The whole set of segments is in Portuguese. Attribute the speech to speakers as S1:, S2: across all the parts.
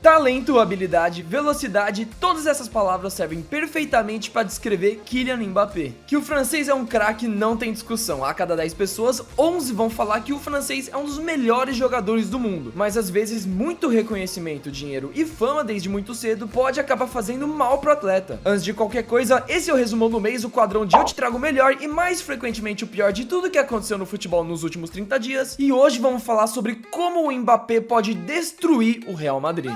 S1: Talento, habilidade, velocidade, todas essas palavras servem perfeitamente para descrever Kylian Mbappé. Que o francês é um craque não tem discussão, a cada 10 pessoas, 11 vão falar que o francês é um dos melhores jogadores do mundo. Mas às vezes muito reconhecimento, dinheiro e fama desde muito cedo pode acabar fazendo mal pro atleta. Antes de qualquer coisa, esse é o resumão do mês, o quadrão de eu te trago o melhor e mais frequentemente o pior de tudo que aconteceu no futebol nos últimos 30 dias. E hoje vamos falar sobre como o Mbappé pode destruir o Real Madrid.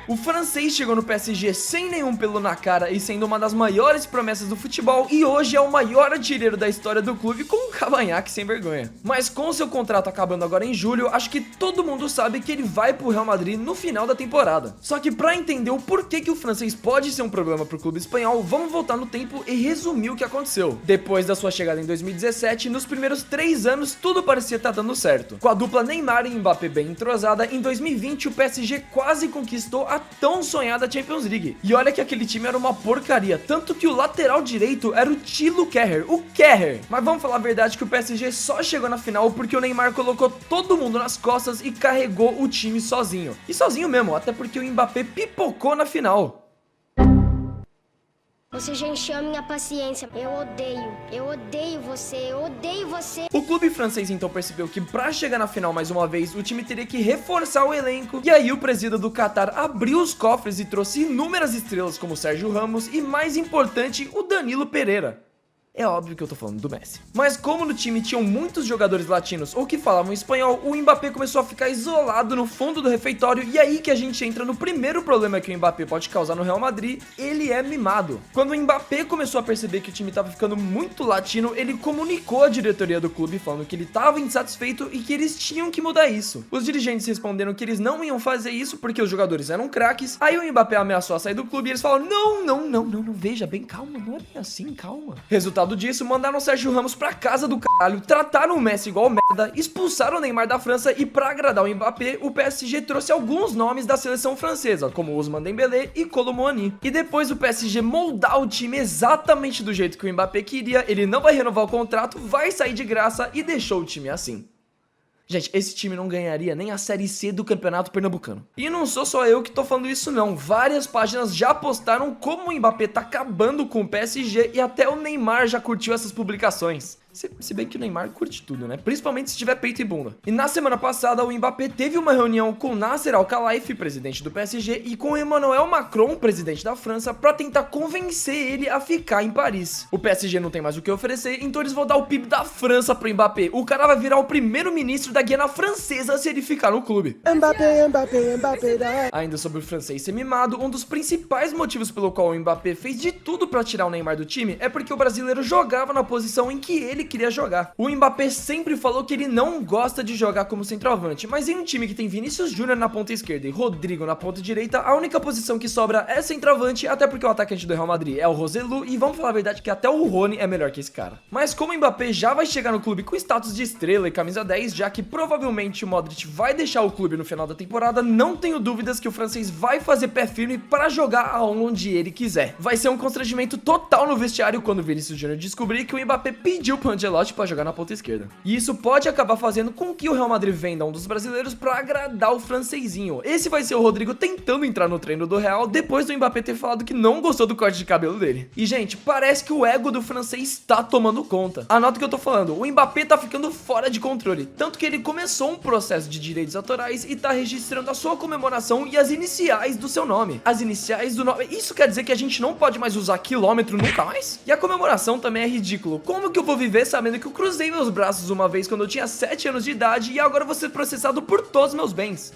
S1: O francês chegou no PSG sem nenhum pelo na cara e sendo uma das maiores promessas do futebol e hoje é o maior artilheiro da história do clube com um cavanhaque sem vergonha. Mas com seu contrato acabando agora em julho, acho que todo mundo sabe que ele vai pro Real Madrid no final da temporada. Só que pra entender o porquê que o francês pode ser um problema pro clube espanhol, vamos voltar no tempo e resumir o que aconteceu. Depois da sua chegada em 2017, nos primeiros 3 anos tudo parecia estar dando certo. Com a dupla Neymar e Mbappé bem entrosada, em 2020 o PSG quase conquistou a tão sonhada Champions League. E olha que aquele time era uma porcaria, tanto que o lateral direito era o Thilo Kehrer, o Kehrer. Mas vamos falar a verdade que o PSG só chegou na final porque o Neymar colocou todo mundo nas costas e carregou o time sozinho. E sozinho mesmo, até porque o Mbappé pipocou na final.
S2: Você já encheu a minha paciência. Eu odeio você.
S1: O clube francês então percebeu que pra chegar na final mais uma vez, o time teria que reforçar o elenco. E aí o presidente do Qatar abriu os cofres e trouxe inúmeras estrelas como o Sérgio Ramos e, mais importante, o Danilo Pereira. É óbvio que eu tô falando do Messi. Mas como no time tinham muitos jogadores latinos ou que falavam espanhol, o Mbappé começou a ficar isolado no fundo do refeitório. E aí que a gente entra no primeiro problema que o Mbappé pode causar no Real Madrid: ele é mimado. Quando o Mbappé começou a perceber que o time tava ficando muito latino, ele comunicou à diretoria do clube falando que ele tava insatisfeito e que eles tinham que mudar isso. Os dirigentes responderam que eles não iam fazer isso porque os jogadores eram craques. Aí o Mbappé ameaçou a sair do clube e eles falaram: não, veja bem, calma, não é bem assim, calma. Resultado disso, mandaram o Sérgio Ramos pra casa do caralho, trataram o Messi igual merda, expulsaram o Neymar da França e pra agradar o Mbappé, o PSG trouxe alguns nomes da seleção francesa, como Ousmane Dembélé e Kolo Muani. E depois o PSG moldar o time exatamente do jeito que o Mbappé queria, ele não vai renovar o contrato, vai sair de graça e deixou o time assim. Gente, esse time não ganharia nem a Série C do Campeonato Pernambucano. E não sou só eu que tô falando isso não. Várias páginas já postaram como o Mbappé tá acabando com o PSG e até o Neymar já curtiu essas publicações. Se bem que o Neymar curte tudo, né? Principalmente se tiver peito e bunda. E na semana passada, o Mbappé teve uma reunião com Nasser Al-Khelaifi, presidente do PSG, e com Emmanuel Macron, presidente da França, pra tentar convencer ele a ficar em Paris. O PSG não tem mais o que oferecer, então eles vão dar o PIB da França pro Mbappé. O cara vai virar o primeiro-ministro da Guiana Francesa se ele ficar no clube. Mbappé. Ainda sobre o francês ser mimado, um dos principais motivos pelo qual o Mbappé fez de tudo pra tirar o Neymar do time é porque o brasileiro jogava na posição em que ele queria jogar. O Mbappé sempre falou que ele não gosta de jogar como centroavante, mas em um time que tem Vinícius Júnior na ponta esquerda e Rodrigo na ponta direita, a única posição que sobra é centroavante, até porque o atacante do Real Madrid é o Roselu e vamos falar a verdade que até o Rony é melhor que esse cara. Mas como o Mbappé já vai chegar no clube com status de estrela e camisa 10, já que provavelmente o Modric vai deixar o clube no final da temporada, não tenho dúvidas que o francês vai fazer pé firme para jogar aonde ele quiser. Vai ser um constrangimento total no vestiário quando o Vinícius Júnior descobrir que o Mbappé pediu pro Ancelotti para jogar na ponta esquerda. E isso pode acabar fazendo com que o Real Madrid venda um dos brasileiros para agradar o francesinho. Esse vai ser o Rodrigo tentando entrar no treino do Real depois do Mbappé ter falado que não gostou do corte de cabelo dele. E gente, parece que o ego do francês está tomando conta. Anota o que eu tô falando, o Mbappé tá ficando fora de controle, tanto que ele começou um processo de direitos autorais e tá registrando a sua comemoração e as iniciais do seu nome. As iniciais do nome. Isso quer dizer que a gente não pode mais usar quilômetro nunca mais? E a comemoração também é ridículo. Como que eu vou viver sabendo que eu cruzei meus braços uma vez quando eu tinha 7 anos de idade e agora vou ser processado por todos os meus bens?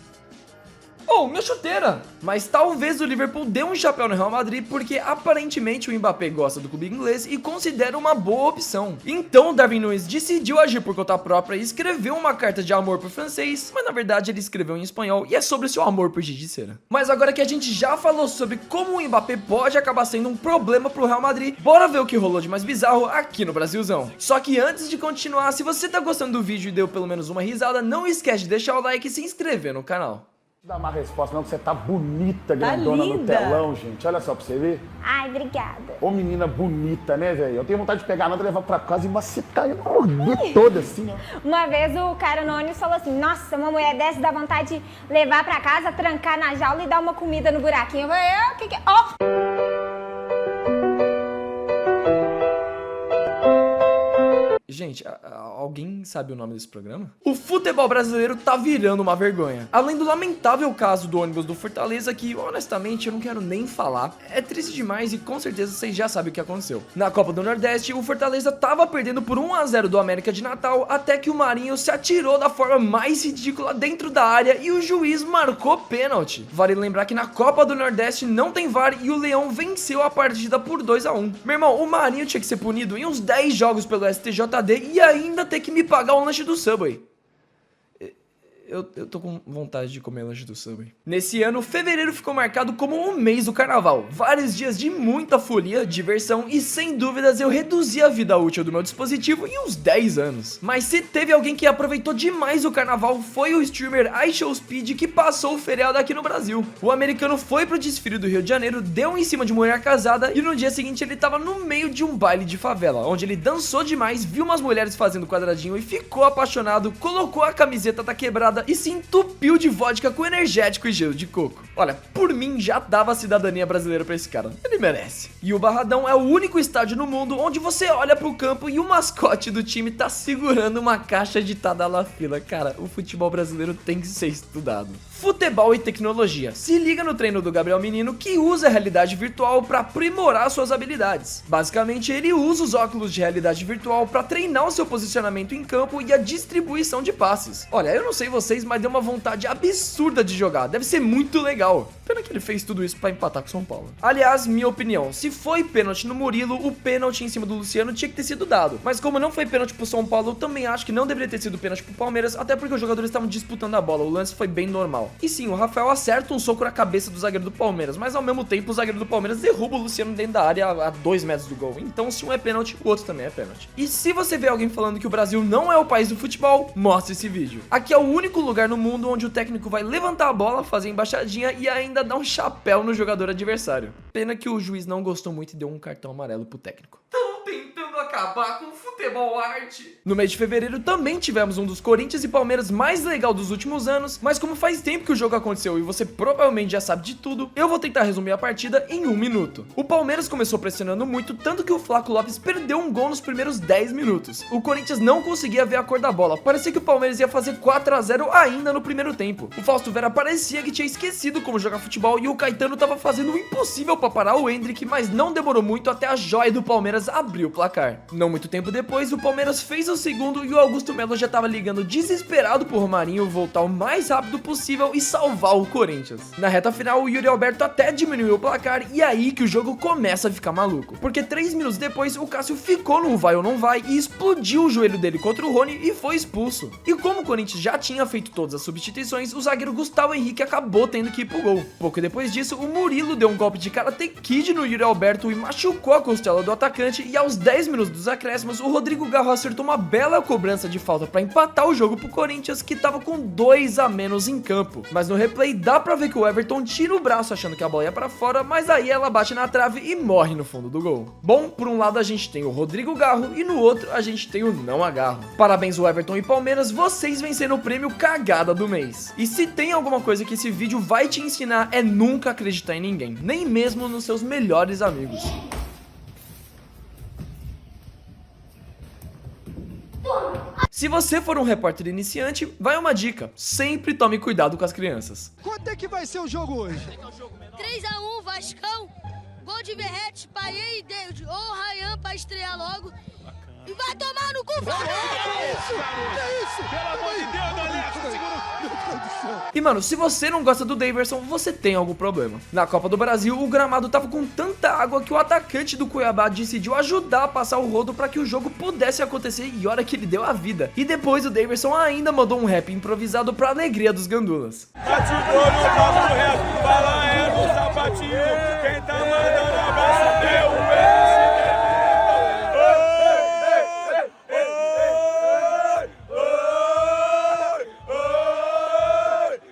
S1: Oh, minha chuteira! Mas talvez o Liverpool dê um chapéu no Real Madrid porque aparentemente o Mbappé gosta do clube inglês e considera uma boa opção. Então o Darwin Núñez decidiu agir por conta própria e escreveu uma carta de amor pro francês, mas na verdade ele escreveu em espanhol e é sobre seu amor por giz de cera. Mas agora que a gente já falou sobre como o Mbappé pode acabar sendo um problema pro Real Madrid, bora ver o que rolou de mais bizarro aqui no Brasilzão. Só que antes de continuar, se você tá gostando do vídeo e deu pelo menos uma risada, não esquece de deixar o like e se inscrever no canal.
S3: Dá uma resposta não, que você tá bonita, grandona no telão, gente. Olha só pra você ver.
S4: Ai, obrigada.
S3: Ô menina bonita, né, velho? Eu tenho vontade de pegar nada, levar pra casa e macetar ela toda assim, ó.
S4: Uma vez o cara no ônibus falou assim, nossa, uma mulher dessa dá vontade de levar pra casa, trancar na jaula e dar uma comida no buraquinho. Eu falei, o que que é? Ó!
S1: Gente, alguém sabe o nome desse programa? O futebol brasileiro tá virando uma vergonha. Além do lamentável caso do ônibus do Fortaleza, que honestamente eu não quero nem falar. É triste demais e com certeza vocês já sabem o que aconteceu. Na Copa do Nordeste, o Fortaleza tava perdendo por 1-0 do América de Natal, até que o Marinho se atirou da forma mais ridícula dentro da área e o juiz marcou pênalti. Vale lembrar que na Copa do Nordeste não tem VAR e o Leão venceu a partida por 2-1. Meu irmão, o Marinho tinha que ser punido em uns 10 jogos pelo STJD e ainda ter que me pagar um lanche do Subway. Eu tô com vontade de comer lanche do Subway. Nesse ano, fevereiro ficou marcado como o mês do carnaval. Vários dias de muita folia, diversão e sem dúvidas eu reduzi a vida útil do meu dispositivo em uns 10 anos. Mas se teve alguém que aproveitou demais o carnaval, foi o streamer iShowSpeed, que passou o feriado aqui no Brasil. O americano foi pro desfile do Rio de Janeiro, deu em cima de mulher casada e no dia seguinte ele tava no meio de um baile de favela, onde ele dançou demais, viu umas mulheres fazendo quadradinho e ficou apaixonado, colocou a camiseta da quebrada e se entupiu de vodka com energético e gelo de coco. Olha, por mim já dava a cidadania brasileira pra esse cara, ele merece. E o Barradão é o único estádio no mundo onde você olha pro campo e o mascote do time tá segurando uma caixa de Tadalafila. Cara, o futebol brasileiro tem que ser estudado. Futebol e tecnologia. Se liga no treino do Gabriel Menino, que usa a realidade virtual para aprimorar suas habilidades. Basicamente, ele usa os óculos de realidade virtual para treinar o seu posicionamento em campo e a distribuição de passes. Olha, eu não sei vocês, mas deu uma vontade absurda de jogar. Deve ser muito legal. Pena que ele fez tudo isso para empatar com São Paulo. Aliás, minha opinião, se foi pênalti no Murilo, o pênalti em cima do Luciano tinha que ter sido dado. Mas como não foi pênalti pro São Paulo, eu também acho que não deveria ter sido pênalti pro Palmeiras, até porque os jogadores estavam disputando a bola. O lance foi bem normal. E sim, o Rafael acerta um soco na cabeça do zagueiro do Palmeiras, mas ao mesmo tempo o zagueiro do Palmeiras derruba o Luciano dentro da área a 2 metros do gol. Então se um é pênalti, o outro também é pênalti. E se você vê alguém falando que o Brasil não é o país do futebol, mostre esse vídeo. Aqui é o único lugar no mundo onde o técnico vai levantar a bola, fazer embaixadinha e ainda dar um chapéu no jogador adversário. Pena que o juiz não gostou muito e deu um cartão amarelo pro técnico. Tentando acabar com o futebol arte. No mês de fevereiro também tivemos um dos Corinthians e Palmeiras mais legal dos últimos anos, mas como faz tempo que o jogo aconteceu e você provavelmente já sabe de tudo, eu vou tentar resumir a partida em 1 minuto. O Palmeiras começou pressionando muito, tanto que o Flaco Lopes perdeu um gol nos primeiros 10 minutos. O Corinthians não conseguia ver a cor da bola, parecia que o Palmeiras ia fazer 4-0 ainda no primeiro tempo. O Fausto Vera parecia que tinha esquecido como jogar futebol e o Caetano tava fazendo o impossível para parar o Endrick, mas não demorou muito até a joia do Palmeiras abrir o placar. Não muito tempo depois, o Palmeiras fez o segundo e o Augusto Melo já tava ligando desesperado pro Romarinho voltar o mais rápido possível e salvar o Corinthians. Na reta final, o Yuri Alberto até diminuiu o placar e aí que o jogo começa a ficar maluco. Porque 3 minutos depois, o Cássio ficou no vai ou não vai e explodiu o joelho dele contra o Rony e foi expulso. E como o Corinthians já tinha feito todas as substituições, o zagueiro Gustavo Henrique acabou tendo que ir pro gol. Pouco depois disso, o Murilo deu um golpe de Karate Kid no Yuri Alberto e machucou a costela do atacante e aos 10 minutos dos acréscimos, o Rodrigo Garro acertou uma bela cobrança de falta para empatar o jogo pro Corinthians, que tava com 2 a menos em campo. Mas no replay dá pra ver que o Everton tira o braço achando que a bola ia pra fora, mas aí ela bate na trave e morre no fundo do gol. Bom, por um lado a gente tem o Rodrigo Garro e no outro a gente tem o Não Agarro. Parabéns o Everton e Palmeiras, vocês venceram o prêmio Cagada do Mês. E se tem alguma coisa que esse vídeo vai te ensinar é nunca acreditar em ninguém, nem mesmo nos seus melhores amigos. Se você for um repórter iniciante, vai uma dica: sempre tome cuidado com as crianças.
S5: Quanto é que vai ser o jogo hoje?
S6: 3-1, Vascão. Gol de Verrete, Paê e David. Ô, Ryan pra estrear logo. E vai tomar no cu, Flamengo!
S5: Que isso? Pelo amor de Deus, Alex, segura.
S1: E mano, se você não gosta do Daverson, você tem algum problema. Na Copa do Brasil, o gramado tava com tanta água que o atacante do Cuiabá decidiu ajudar a passar o rodo para que o jogo pudesse acontecer e olha que ele deu a vida. E depois o Daverson ainda mandou um rap improvisado pra alegria dos gandulas.
S7: Bate o gol no campo reto, fala é no sapatinho, quem tá mandando a bola é o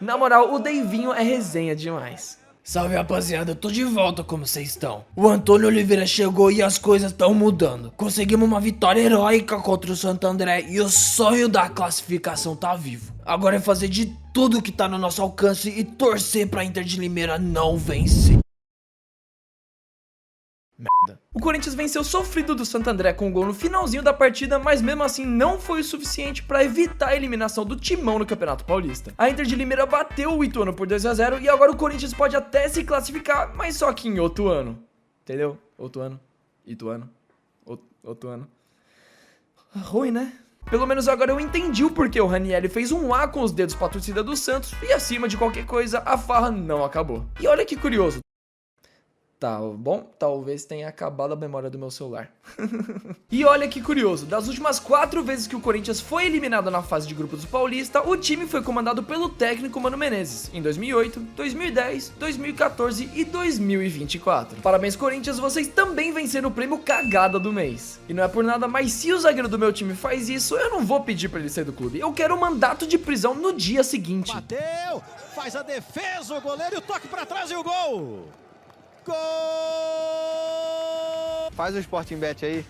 S1: Na moral, o Deivinho é resenha demais. Salve rapaziada, eu tô de volta, como vocês estão? O Antônio Oliveira chegou e as coisas estão mudando. Conseguimos uma vitória heróica contra o Santo André e o sonho da classificação tá vivo. Agora é fazer de tudo que tá no nosso alcance e torcer pra Inter de Limeira não vencer. Merda. O Corinthians venceu sofrido do Santo André com um gol no finalzinho da partida, mas mesmo assim não foi o suficiente para evitar a eliminação do Timão no Campeonato Paulista. A Inter de Limeira bateu o Ituano por 2-0 e agora o Corinthians pode até se classificar, mas só que em outro ano. Entendeu? Outro ano. Ituano. Outro ano. Ruim, né? Pelo menos agora eu entendi o porquê o Ranieri fez um A com os dedos pra torcida do Santos e acima de qualquer coisa, a farra não acabou. E olha que curioso. Tá bom, talvez tenha acabado a memória do meu celular. E olha que curioso, das últimas 4 vezes que o Corinthians foi eliminado na fase de grupos do Paulista, o time foi comandado pelo técnico Mano Menezes, em 2008, 2010, 2014 e 2024. Parabéns Corinthians, vocês também venceram o prêmio Cagada do Mês. E não é por nada, mas se o zagueiro do meu time faz isso, eu não vou pedir pra ele sair do clube. Eu quero um mandato de prisão no dia seguinte.
S5: Bateu, faz a defesa, o goleiro e o toque pra trás e o gol! Gol!
S8: Faz o Sporting Bet aí.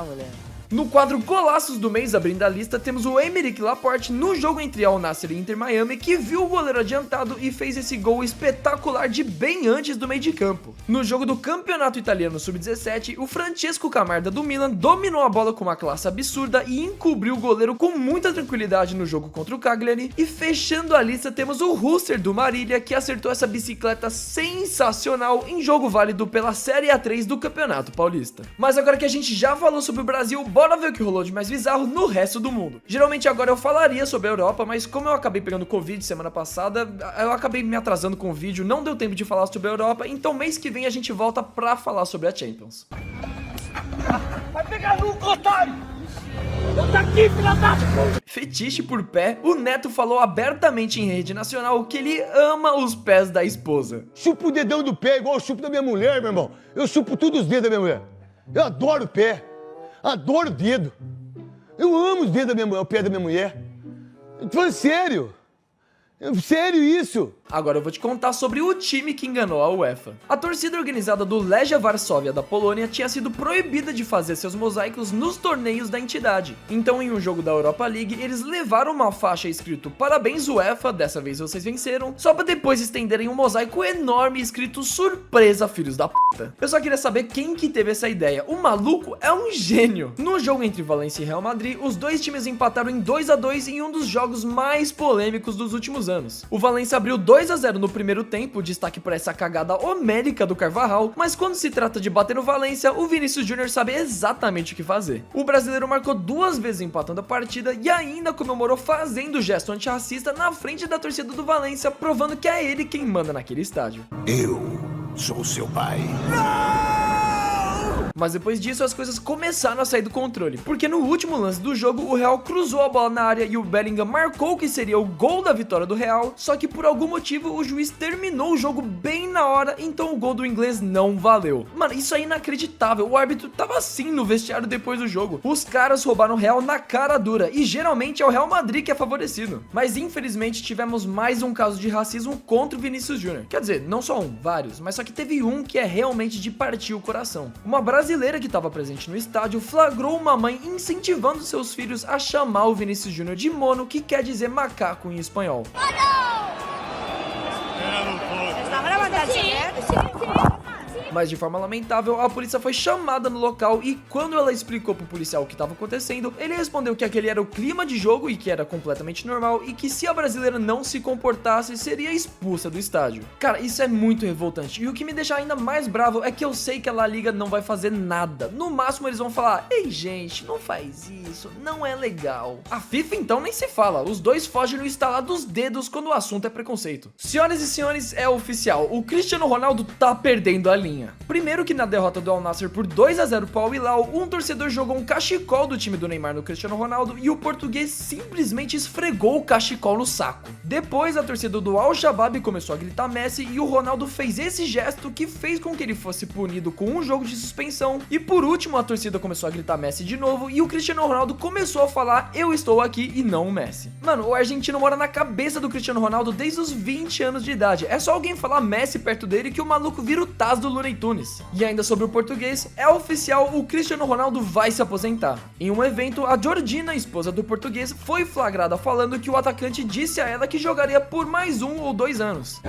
S8: Mulher.
S1: No quadro Golaços do Mês, abrindo a lista, temos o Aymeric Laporte no jogo entre Al Nassr e Inter Miami, que viu o goleiro adiantado e fez esse gol espetacular de bem antes do meio de campo. No jogo do Campeonato Italiano Sub-17, o Francesco Camarda do Milan dominou a bola com uma classe absurda e encobriu o goleiro com muita tranquilidade no jogo contra o Cagliari. E fechando a lista, temos o Husser do Marília, que acertou essa bicicleta sensacional em jogo válido pela Série A3 do Campeonato Paulista. Mas agora que a gente já falou sobre o Brasil, bora ver o que rolou de mais bizarro no resto do mundo. Geralmente agora eu falaria sobre a Europa, mas como eu acabei pegando Covid semana passada, eu acabei me atrasando com o vídeo, não deu tempo de falar sobre a Europa, então mês que vem a gente volta pra falar sobre a Champions.
S5: Vai pegar no otário! Eu tô aqui, filha da...
S1: Fetiche por pé, o Neto falou abertamente em rede nacional que ele ama os pés da esposa.
S9: Chupo o dedão do pé igual eu chupo da minha mulher, meu irmão. Eu chupo todos os dedos da minha mulher. Eu adoro o pé. Adoro o dedo. Eu amo os dedos da minha mulher, o pé da minha mulher. Eu tô falando sério. Sério isso?
S1: Agora eu vou te contar sobre o time que enganou a UEFA. A torcida organizada do Legia Varsóvia da Polônia tinha sido proibida de fazer seus mosaicos nos torneios da entidade. Então em um jogo da Europa League, eles levaram uma faixa escrito "Parabéns UEFA, dessa vez vocês venceram", só pra depois estenderem um mosaico enorme escrito "Surpresa, filhos da puta". Eu só queria saber quem que teve essa ideia. O maluco é um gênio. No jogo entre Valência e Real Madrid, os dois times empataram em 2-2 em um dos jogos mais polêmicos dos últimos anos. O Valência abriu 2-0 no primeiro tempo, destaque para essa cagada homérica do Carvajal, mas quando se trata de bater no Valência, o Vinícius Júnior sabe exatamente o que fazer. O brasileiro marcou 2 vezes empatando a partida e ainda comemorou fazendo o gesto antirracista na frente da torcida do Valência, provando que é ele quem manda naquele estádio.
S5: Eu sou seu pai.
S1: Mas depois disso as coisas começaram a sair do controle, porque no último lance do jogo o Real cruzou a bola na área e o Bellingham marcou o que seria o gol da vitória do Real, só que por algum motivo o juiz terminou o jogo bem na hora, então o gol do inglês não valeu. Mano, isso é inacreditável, o árbitro tava assim no vestiário depois do jogo. Os caras roubaram o Real na cara dura, e geralmente é o Real Madrid que é favorecido. Mas infelizmente tivemos mais um caso de racismo contra o Vinícius Júnior. Quer dizer, não só um, vários, mas só que teve um que é realmente de partir o coração. Uma brasileira que estava presente no estádio flagrou uma mãe incentivando seus filhos a chamar o Vinícius Júnior de mono, que quer dizer macaco em espanhol. Mas de forma lamentável, a polícia foi chamada no local e quando ela explicou pro policial o que estava acontecendo, ele respondeu que aquele era o clima de jogo e que era completamente normal e que se a brasileira não se comportasse, seria expulsa do estádio. Cara, isso é muito revoltante e o que me deixa ainda mais bravo é que eu sei que a La Liga não vai fazer nada. No máximo eles vão falar: ei gente, não faz isso, não é legal. A FIFA então nem se fala, os dois fogem no estalar dos dedos quando o assunto é preconceito. Senhoras e senhores, é oficial, o Cristiano Ronaldo tá perdendo a linha. historinha. Primeiro que na derrota do Al Nassr por 2-0 pro Al Hilal, um torcedor jogou um cachecol do time do Neymar no Cristiano Ronaldo e o português simplesmente esfregou o cachecol no saco. Depois a torcida do Al Shabab começou a gritar Messi e o Ronaldo fez esse gesto que fez com que ele fosse punido com um jogo de suspensão. E por último a torcida começou a gritar Messi de novo e o Cristiano Ronaldo começou a falar eu estou aqui e não o Messi. Mano, o argentino mora na cabeça do Cristiano Ronaldo desde os 20 anos de idade. É só alguém falar Messi perto dele que o maluco vira o Taz do Looney Tunes. E ainda sobre o português, é oficial, o Cristiano Ronaldo vai se aposentar. Em um evento, a Georgina, esposa do português, foi flagrada falando que o atacante disse a ela que jogaria por mais 1 ou 2 anos.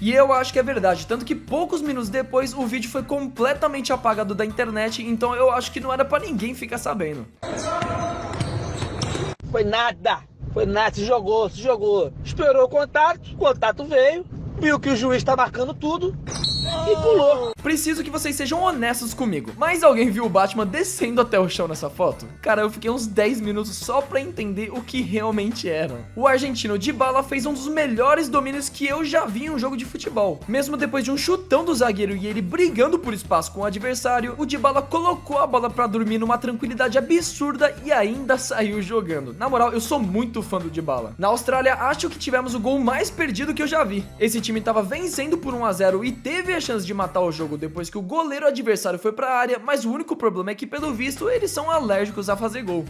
S1: E eu acho que é verdade, tanto que poucos minutos depois o vídeo foi completamente apagado da internet, então eu acho que não era pra ninguém ficar sabendo.
S10: Foi nada, se jogou. Esperou o contato veio, viu que o juiz tá marcando tudo e pulou.
S1: Preciso que vocês sejam honestos comigo, mas alguém viu o Batman descendo até o chão nessa foto? Cara, eu fiquei uns 10 minutos só pra entender o que realmente era. O argentino Dybala fez um dos melhores domínios que eu já vi em um jogo de futebol. Mesmo depois de um chutão do zagueiro e ele brigando por espaço com o adversário, o Dybala colocou a bola pra dormir numa tranquilidade absurda e ainda saiu jogando. Na moral, eu sou muito fã do Dybala. Na Austrália, acho que tivemos o gol mais perdido que eu já vi. Esse time tava vencendo por 1-0 e teve a chance de matar o jogo depois que o goleiro adversário foi pra área, mas o único problema é que, pelo visto, eles são alérgicos a fazer gol.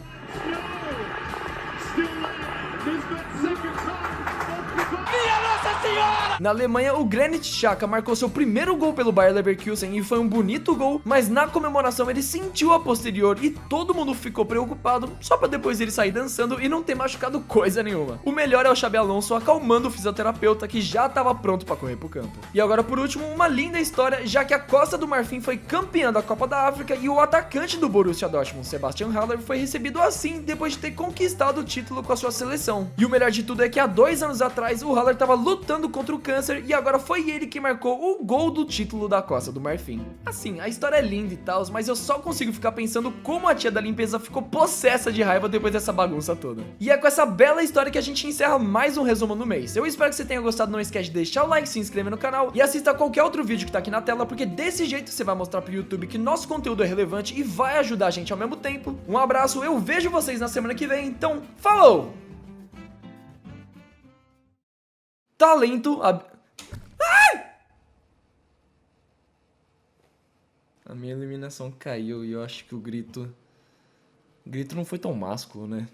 S1: Na Alemanha, o Granit Xhaka marcou seu primeiro gol pelo Bayer Leverkusen e foi um bonito gol, mas na comemoração ele sentiu a posterior e todo mundo ficou preocupado, só pra depois ele sair dançando e não ter machucado coisa nenhuma. O melhor é o Xabi Alonso acalmando o fisioterapeuta que já tava pronto pra correr pro campo. E agora por último, uma linda história, já que a Costa do Marfim foi campeã da Copa da África e o atacante do Borussia Dortmund, Sebastian Haller, foi recebido assim depois de ter conquistado o título com a sua seleção. E o melhor de tudo é que há 2 anos atrás o Haller tava lutando contra o câncer e agora foi ele que marcou o gol do título da Costa do Marfim. Assim, a história é linda e tal, mas eu só consigo ficar pensando como a tia da limpeza ficou possessa de raiva depois dessa bagunça toda. E é com essa bela história que a gente encerra mais um resumo no mês. Eu espero que você tenha gostado, não esquece de deixar o like, se inscrever no canal e assista qualquer outro vídeo que tá aqui na tela, porque desse jeito você vai mostrar pro YouTube que nosso conteúdo é relevante e vai ajudar a gente ao mesmo tempo. Um abraço, eu vejo vocês na semana que vem, então falou! Talento... A minha eliminação caiu e eu acho que o grito não foi tão másculo, né?